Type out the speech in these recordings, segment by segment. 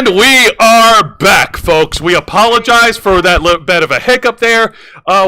And we are back, folks. We apologize for that little bit of a hiccup there.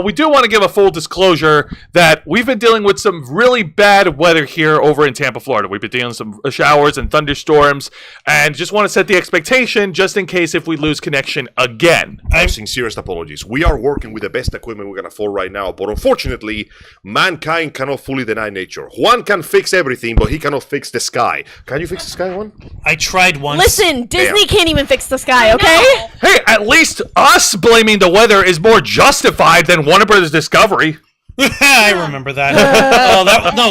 We do want to give a full disclosure that we've been dealing with some really bad weather here over in Tampa, Florida. We've been dealing with some showers and thunderstorms, and just want to set the expectation just in case if we lose connection again. Our sincerest apologies. We are working with the best equipment we can afford right now, but unfortunately, mankind cannot fully deny nature. Juan can fix everything, but he cannot fix the sky. Can you fix the sky, Juan? I tried once. Listen, Disney can't even fix the sky, okay? Hey, at least us blaming the weather is more justified than Warner Brothers Discovery. I remember that.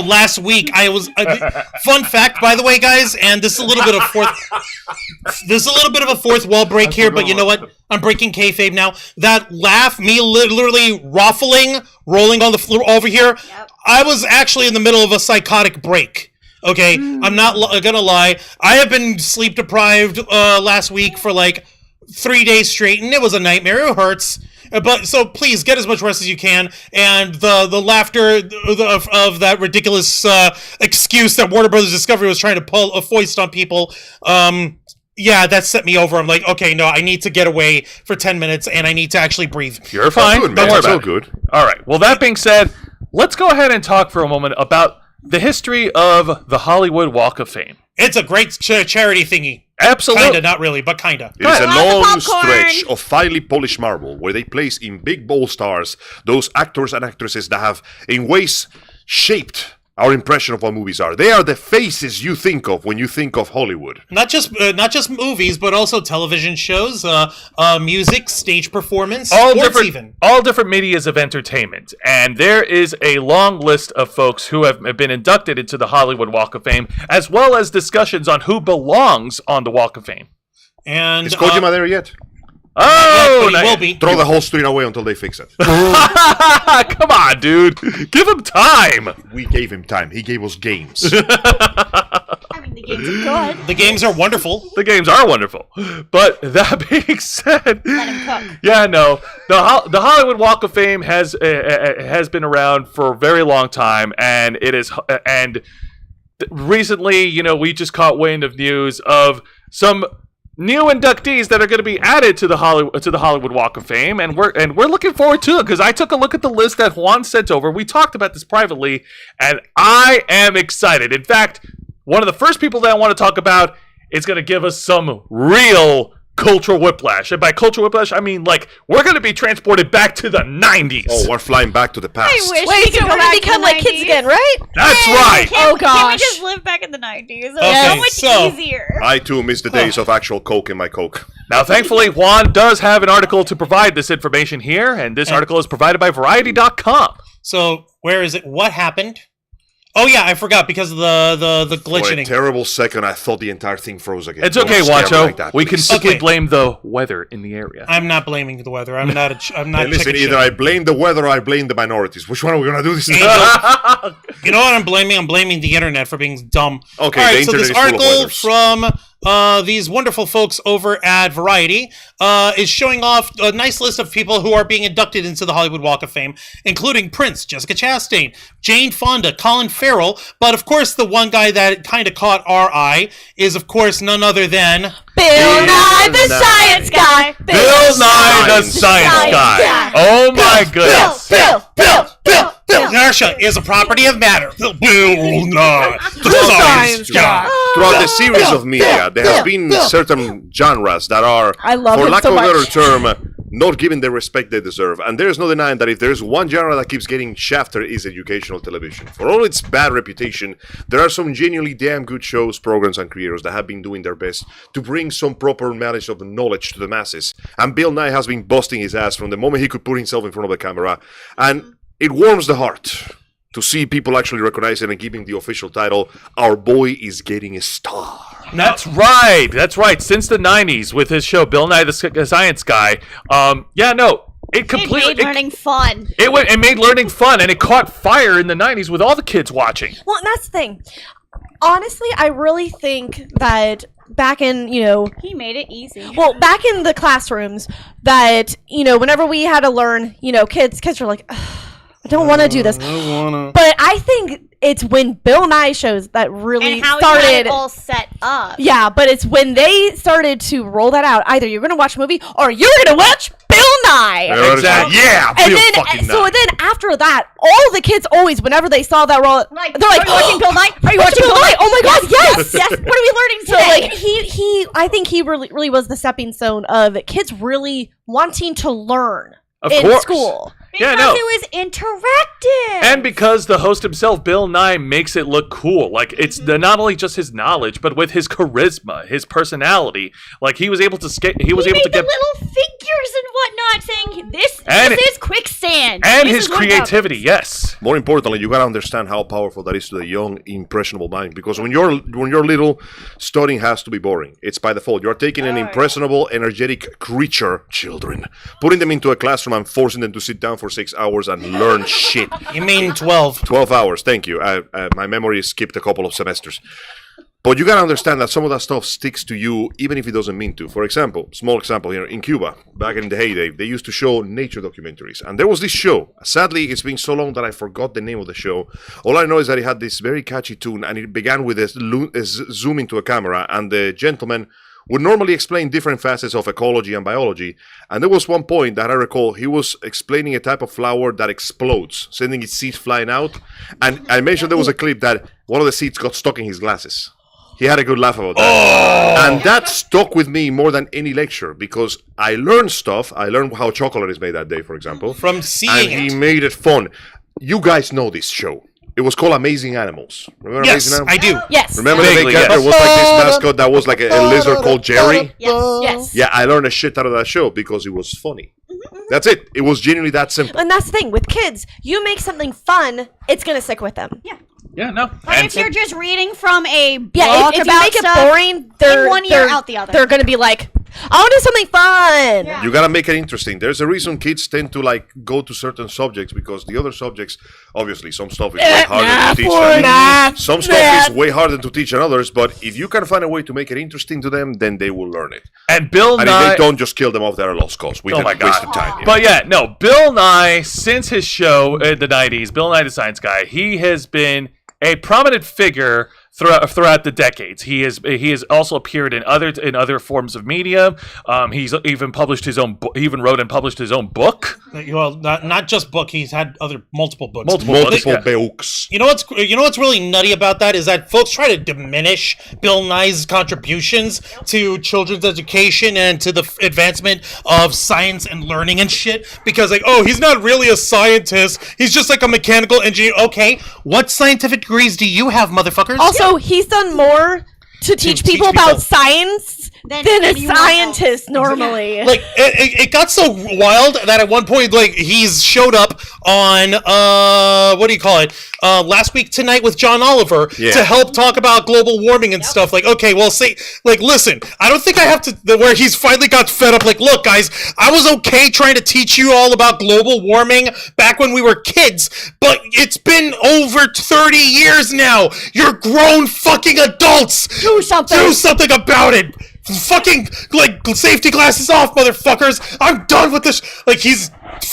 Last week I was. Fun fact, by the way, guys, and this is a little bit of a fourth wall break here, but you know what? I'm breaking kayfabe now. That laugh, me literally rolling on the floor over here. Yep. I was actually in the middle of a psychotic break. Okay, I'm not gonna lie. I have been sleep deprived last week for like 3 days straight, and it was a nightmare. It hurts. But so please get as much rest as you can, and the laughter of that ridiculous excuse that Warner Brothers Discovery was trying to foist on people. Yeah, that set me over. I'm like, okay, no, I need to get away for 10 minutes, and I need to actually breathe. You're fine. Good, Don't worry about it. Good. All right. Well, that being said, let's go ahead and talk for a moment about the history of the Hollywood Walk of Fame. It's a great charity thingy. Absolutely. Kinda, not really, but kinda. It is a long stretch of finely polished marble where they place in big bold stars those actors and actresses that have, in ways, shaped our impression of what movies are. They are the faces you think of when you think of Hollywood. Not just movies, but also television shows, music, stage performance, sports even. All different medias of entertainment. And there is a long list of folks who have been inducted into the Hollywood Walk of Fame, as well as discussions on who belongs on the Walk of Fame. And is Kojima there yet? Oh, he will be. Throw the whole street away until they fix it. Come on, dude. Give him time. We gave him time. He gave us games. I mean, the games are good. The games are wonderful. The games are wonderful. But that being said, let him cook. Yeah, no. The Hollywood Walk of Fame has been around for a very long time, and it is recently, we just caught wind of news of some new inductees that are going to be added to the Hollywood Walk of Fame, and we're looking forward to it because I took a look at the list that Juan sent over. We talked about this privately, and I am excited. In fact, one of the first people that I want to talk about is going to give us some real cultural whiplash. And by cultural whiplash, I mean, like, we're going to be transported back to the 90s. Oh, we're flying back to the past. I wish we could go back become like kids again, right? That's right. Oh, gosh. Can we just live back in the 90s? It was Okay, so much easier. I, too, miss the days of actual Coke in my Coke. Now, thankfully, Juan does have an article to provide this information here, and this article is provided by Variety.com. So, where is it? What happened? Oh yeah, I forgot because of the glitching. For a terrible second, I thought the entire thing froze again. It's okay, Wancho. Like that, we can simply Okay. blame the weather in the area. I'm not blaming the weather. I'm not. I'm not. Hey, listen, checking either shit. I blame the weather or I blame the minorities. Which one are we going to do this? You know what I'm blaming? I'm blaming the internet for being dumb. Okay, All the right, so this internet is full of article weathers. from these wonderful folks over at Variety is showing off a nice list of people who are being inducted into the Hollywood Walk of Fame, including Prince, Jessica Chastain, Jane Fonda, Colin Farrell, but of course the one guy that kind of caught our eye is of course none other than Bill Nye the Science Guy. Bill Nye the Science Guy. Oh my goodness. Bill inertia is a property of matter. Bill Nye the Science Guy. Throughout the series of media, there have been certain genres that are, I love for him lack so of a better much. term, not given the respect they deserve. And there's no denying that if there's one genre that keeps getting shafted, is educational television. For all its bad reputation, there are some genuinely damn good shows, programs, and creators that have been doing their best to bring some proper manage of knowledge to the masses. And Bill Nye has been busting his ass from the moment he could put himself in front of the camera. And it warms the heart to see people actually recognize it and giving the official title, Our Boy is Getting a Star. That's right. That's right. Since the 90s with his show, Bill Nye the Science Guy, it completely... It made learning fun. It made learning fun, and it caught fire in the 90s with all the kids watching. Well, and that's the thing. Honestly, I really think that back in, He made it easy. well, back in the classrooms, that, whenever we had to learn, kids were like, "Ugh, I don't want to do this. But I think it's when Bill Nye shows that really And how started. he had it all set up. Yeah, but it's when they started to roll that out. Either you're gonna watch a movie or you're gonna watch Bill Nye. Exactly. Yeah, And Bill then, fucking so Nye. then after that, all the kids always, whenever they saw that roll, Like, they're like, are you watching Bill Nye? Are you watching Bill Nye? Oh my God, yes, Yes. What are we learning So today? like I think he really was the stepping stone of kids really wanting to learn Of in course. school. because Yeah, no. it was interactive. And because the host himself, Bill Nye, makes it look cool. Like, it's not only just his knowledge, but with his charisma, his personality. Like, he was able to he able made to get... the little figures and whatnot, saying this And- is quicksand. And This his is what creativity, happens." yes. More importantly, you gotta understand how powerful that is to the young, impressionable mind. Because when you're little, studying has to be boring. It's by default. You're taking an impressionable, energetic creature, children, putting them into a classroom and forcing them to sit down for 6 hours and learn shit. You mean 12? 12 hours. Thank you. My memory skipped a couple of semesters. But you gotta understand that some of that stuff sticks to you even if it doesn't mean to. For example, small example here, in Cuba, back in the heyday, they used to show nature documentaries. And there was this show. Sadly, it's been so long that I forgot the name of the show. All I know is that it had this very catchy tune, and it began with a zoom into a camera, and the gentleman would normally explain different facets of ecology and biology. And there was one point that I recall, he was explaining a type of flower that explodes, sending its seeds flying out. And I mentioned there was a clip that one of the seeds got stuck in his glasses. He had a good laugh about that. And that stuck with me more than any lecture because I learned stuff. I learned how chocolate is made that day, for example. From And seeing he it. made it fun. You guys know this show. It was called Amazing Animals. Remember Yes, Amazing I Animals? do. Yes. Remember the Vaguely, main character yes. was like this mascot that was like a lizard called Jerry? Yes. Yes. Yeah, I learned a shit out of that show because it was funny. That's it. It was genuinely that simple. And that's the thing with kids. You make something fun, it's gonna stick with them. Yeah, no. But if you're just reading from a book Yeah, if you about make it stuff, boring, they're in one ear, they're- out the other. They're gonna be like, I want to do something fun. Yeah. You gotta make it interesting. There's a reason kids tend to like go to certain subjects because the other subjects, obviously, some stuff is way harder to teach than some stuff is way harder to teach than others. But if you can find a way to make it interesting to them, then they will learn it. And Bill And Nye... if they don't, just kill them off their lost cause. We Oh can my waste God. the time. But yeah, no, Bill Nye, since his show in the 90s, Bill Nye the Science Guy, he has been a prominent figure throughout the decades. He has also appeared in other forms of media. He's even published his own he even wrote and published his own book. Well, not just book. He's had multiple books. Multiple yeah. books. You know what's really nutty about that is that folks try to diminish Bill Nye's contributions to children's education and to the advancement of science and learning and shit because like, oh, he's not really a scientist. He's just like a mechanical engineer. Okay, what scientific degrees do you have, motherfuckers? Also, he's done more to teach people people. about science Than than a anyone scientist normally. Like it got so wild that at one point, like he's showed up on what do you call it? Last Week Tonight with John Oliver to help talk about global warming and stuff. Like, okay, well, say, like, listen, I don't think I have to. Where he's finally got fed up. Like, look, guys, I was okay trying to teach you all about global warming back when we were kids, but it's been over 30 years now. You're grown fucking adults. Do something. Do something about it. Fucking like safety glasses off, motherfuckers. I'm done with this. Like he's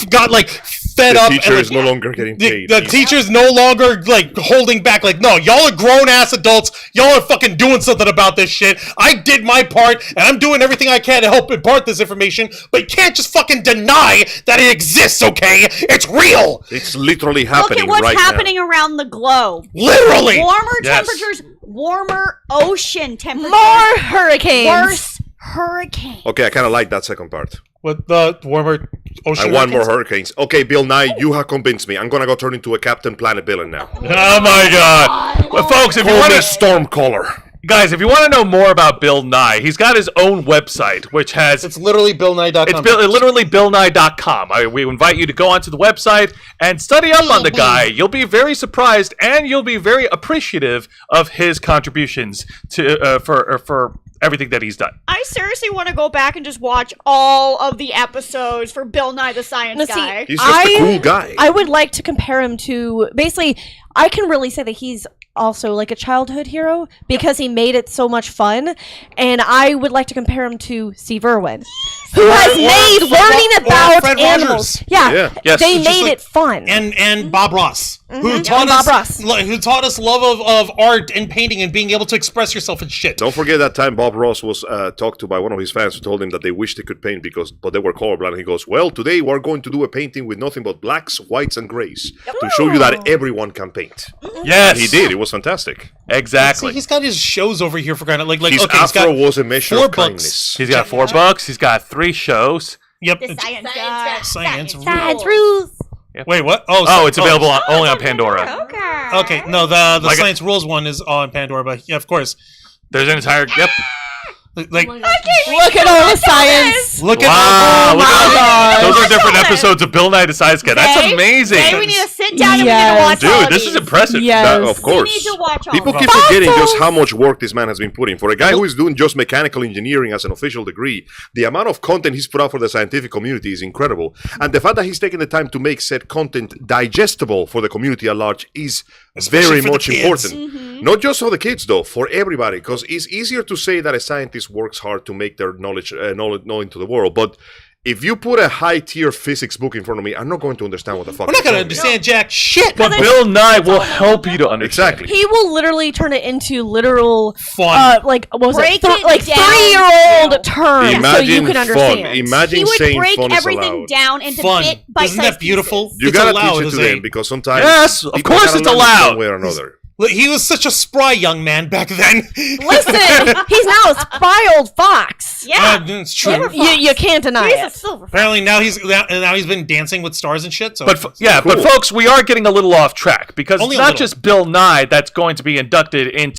got like fed The up. teacher and, is no longer getting paid. The teacher's no longer like holding back. Like no, y'all are grown ass adults. Y'all are fucking doing something about this shit. I did my part, and I'm doing everything I can to help impart this information. But you can't just fucking deny that it exists. Okay, it's real. It's literally Look happening at what's right happening around the globe. Literally. Warmer Yes. temperatures, warmer ocean temperatures, More hurricanes. worse hurricanes. now. Okay, I kind of like that second part. With the warmer ocean. I want more hurricanes. Okay, Bill Nye, you have convinced me. I'm gonna go turn into a Captain Planet villain now. Oh my God. Well, folks, if you Call want me to... Stormcaller. Guys, if you want to know more about Bill Nye, he's got his own website, which has... It's literally BillNye.com. It's literally BillNye.com. We invite you to go onto the website and study up on the guy. You'll be very surprised, and you'll be very appreciative of his contributions to for everything that he's done. I seriously want to go back and just watch all of the episodes for Bill Nye the Science Now, see, Guy. He's just a cool guy. I would like to compare him to basically. I can really say that he's also like a childhood hero because he made it so much fun, and I would like to compare him to Steve Irwin, who has made learning about Fred animals. Rogers. Yeah. Yeah. Yes. They It's just made like- it fun. And Bob Ross, who taught And us Bob Ross. who taught us love of art and painting and being able to express yourself and shit. Don't forget that time Bob Ross was talked to by one of his fans who told him that they wished they could paint but they were colorblind. He goes, "Well, today we're going to do a painting with nothing but blacks, whites, and grays to show you that everyone can paint." Yes, And he did. It was fantastic. Exactly. See, he's got his shows over here for granted. Like His okay, he's afro got was a measure 4 of books. kindness. He's got 4 books. He's got 3 shows. Yep. The science guy. Science Science rules. Wait, what? Oh, it's available only on Pandora. Okay. Okay, no, the Like- Science Rules one is on Pandora, but yeah, of course. There's an entire Like, Look at all the science. look Wow, at look at God. those are different episodes of Bill Nye the Science Guy. That's Hey, amazing. Hey, we need to sit down and we need Yes. to watch all Dude, of this these. is impressive. Yes. That, of course. We need to watch all People of keep them. forgetting just Fossils! how much work this man has been putting. For a guy who is doing just mechanical engineering as an official degree, the amount of content he's put out for the scientific community is incredible. And the fact that he's taken the time to make said content digestible for the community at large is Especially very for the much kids. important. Not just for the kids, though, for everybody. Because it's easier to say that a scientist works hard to make their knowledge known to the world. But if you put a high-tier physics book in front of me, I'm not going to understand what the fuck We're not you're gonna telling me. understand jack shit. But Bill Nye will help you to understand. Exactly. He will literally turn it into literal, Fun. like what was Break it? it Like down. 3-year-old terms, so you Imagine can fun. understand. Imagine He would saying break fun is everything allowed. down into Fun. bite-sized Isn't that beautiful? pieces. You It's gotta allowed teach it as to a- them because sometimes Yes, of people course gotta it's learn it allowed. one way or another. Look, he was such a spry young man back then. Listen, he's now a spry old fox. Yeah. It's true. You can't deny He's a it. silver fox. Apparently now he's been dancing with stars and shit. So But but Cool. folks, we are getting a little off track because Only it's a not little. just Bill Nye that's going to be inducted into